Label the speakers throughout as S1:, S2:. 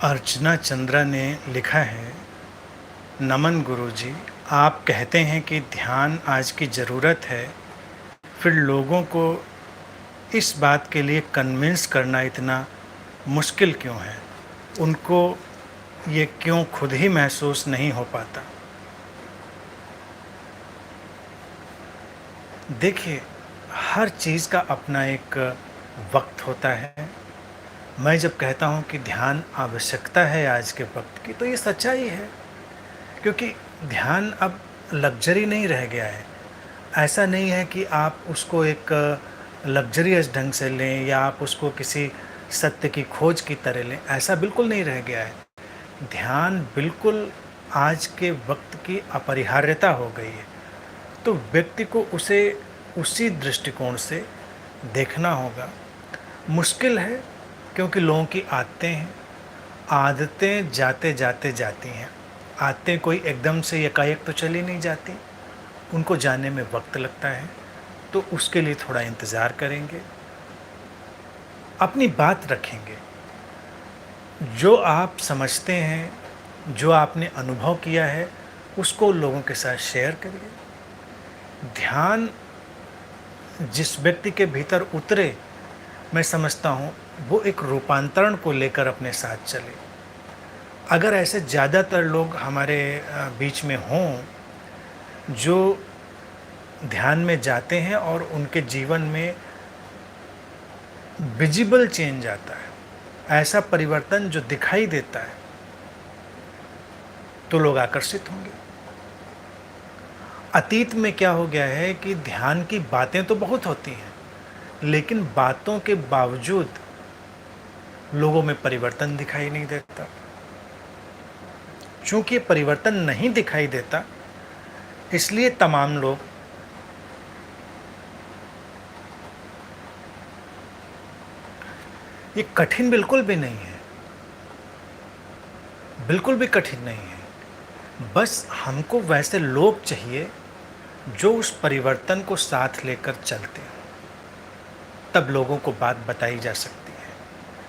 S1: अर्चना चंद्रा ने लिखा है, नमन गुरुजी, आप कहते हैं कि ध्यान आज की ज़रूरत है, फिर लोगों को इस बात के लिए कन्विंस करना इतना मुश्किल क्यों है? उनको ये क्यों खुद ही महसूस नहीं हो पाता? देखिए, हर चीज़ का अपना एक वक्त होता है। मैं जब कहता हूँ कि ध्यान आवश्यकता है आज के वक्त की, तो ये सच्चाई है, क्योंकि ध्यान अब लग्जरी नहीं रह गया है। ऐसा नहीं है कि आप उसको एक लग्जरियस ढंग से लें या आप उसको किसी सत्य की खोज की तरह लें, ऐसा बिल्कुल नहीं रह गया है। ध्यान बिल्कुल आज के वक्त की अपरिहार्यता हो गई है। तो व्यक्ति को उसे उसी दृष्टिकोण से देखना होगा। मुश्किल है, क्योंकि लोगों की आदतें जाते जाते जाती हैं। आदतें कोई एकदम से एकाएक तो चली नहीं जाती, उनको जाने में वक्त लगता है। तो उसके लिए थोड़ा इंतज़ार करेंगे, अपनी बात रखेंगे। जो आप समझते हैं, जो आपने अनुभव किया है, उसको लोगों के साथ शेयर करिए। ध्यान जिस व्यक्ति के भीतर उतरे, मैं समझता हूँ वो एक रूपांतरण को लेकर अपने साथ चले। अगर ऐसे ज़्यादातर लोग हमारे बीच में हों जो ध्यान में जाते हैं और उनके जीवन में विजिबल चेंज आता है, ऐसा परिवर्तन जो दिखाई देता है, तो लोग आकर्षित होंगे। अतीत में क्या हो गया है कि ध्यान की बातें तो बहुत होती हैं, लेकिन बातों के बावजूद लोगों में परिवर्तन दिखाई नहीं देता। चूंकि ये परिवर्तन नहीं दिखाई देता, इसलिए तमाम लोग ये कठिन बिल्कुल भी नहीं है, बिल्कुल भी कठिन नहीं है। बस हमको वैसे लोग चाहिए जो उस परिवर्तन को साथ लेकर चलते हैं, तब लोगों को बात बताई जा सकती है।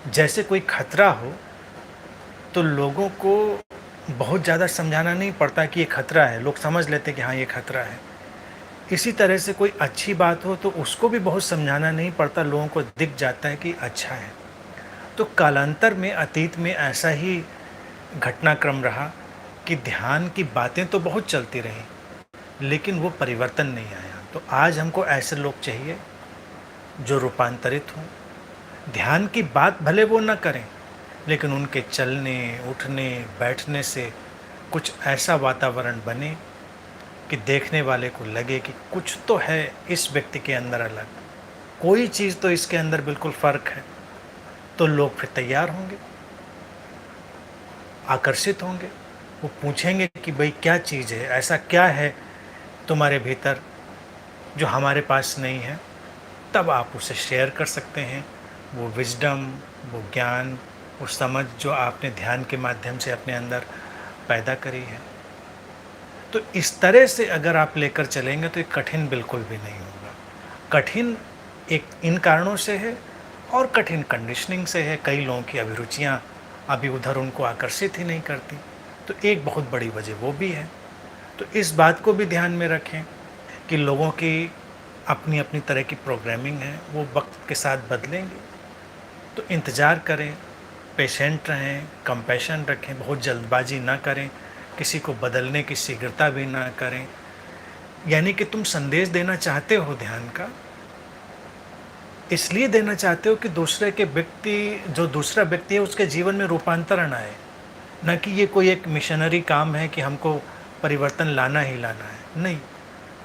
S1: जैसे कोई खतरा हो तो लोगों को बहुत ज़्यादा समझाना नहीं पड़ता कि ये खतरा है, लोग समझ लेते कि हाँ ये खतरा है। इसी तरह से कोई अच्छी बात हो तो उसको भी बहुत समझाना नहीं पड़ता, लोगों को दिख जाता है कि अच्छा है। तो कालांतर में अतीत में ऐसा ही घटनाक्रम रहा कि ध्यान की बातें तो बहुत चलती रहीं, लेकिन वो परिवर्तन नहीं आया। तो आज हमको ऐसे लोग चाहिए जो रूपांतरित हों। ध्यान की बात भले वो न करें, लेकिन उनके चलने, उठने, बैठने से कुछ ऐसा वातावरण बने कि देखने वाले को लगे कि कुछ तो है इस व्यक्ति के अंदर अलग, कोई चीज़ तो इसके अंदर बिल्कुल फ़र्क है। तो लोग फिर तैयार होंगे, आकर्षित होंगे, वो पूछेंगे कि भाई क्या चीज़ है, ऐसा क्या है तुम्हारे भीतर जो हमारे पास नहीं है। तब आप उसे शेयर कर सकते हैं, वो विज़डम, वो ज्ञान, वो समझ जो आपने ध्यान के माध्यम से अपने अंदर पैदा करी है। तो इस तरह से अगर आप लेकर चलेंगे तो ये कठिन बिल्कुल भी नहीं होगा। कठिन एक इन कारणों से है और कठिन कंडीशनिंग से है। कई लोगों की अभिरुचियाँ अभी उधर उनको आकर्षित ही नहीं करती, तो एक बहुत बड़ी वजह वो भी है। तो इस बात को भी ध्यान में रखें कि लोगों की अपनी अपनी तरह की प्रोग्रामिंग है, वो वक्त के साथ बदलेंगे। तो इंतज़ार करें, पेशेंट रहें, कंपैशन रखें, बहुत जल्दबाजी ना करें, किसी को बदलने की शीघ्रता भी ना करें। यानी कि तुम संदेश देना चाहते हो ध्यान का, इसलिए देना चाहते हो कि दूसरे के व्यक्ति, जो दूसरा व्यक्ति है उसके जीवन में रूपांतरण आए, न कि ये कोई एक मिशनरी काम है कि हमको परिवर्तन लाना ही लाना है। नहीं,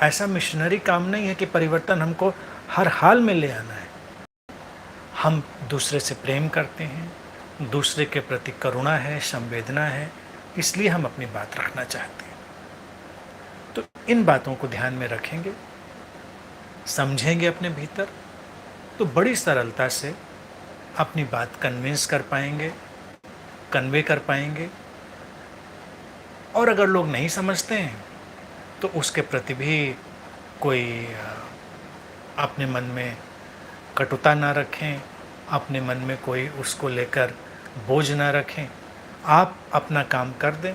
S1: ऐसा मिशनरी काम नहीं है कि परिवर्तन हमको हर हाल में ले आना है। हम दूसरे से प्रेम करते हैं, दूसरे के प्रति करुणा है, संवेदना है, इसलिए हम अपनी बात रखना चाहते हैं। तो इन बातों को ध्यान में रखेंगे, समझेंगे अपने भीतर, तो बड़ी सरलता से अपनी बात कन्विंस कर पाएंगे, कन्वे कर पाएंगे। और अगर लोग नहीं समझते हैं तो उसके प्रति भी कोई अपने मन में कटुता ना रखें, अपने मन में कोई उसको लेकर बोझ ना रखें। आप अपना काम कर दें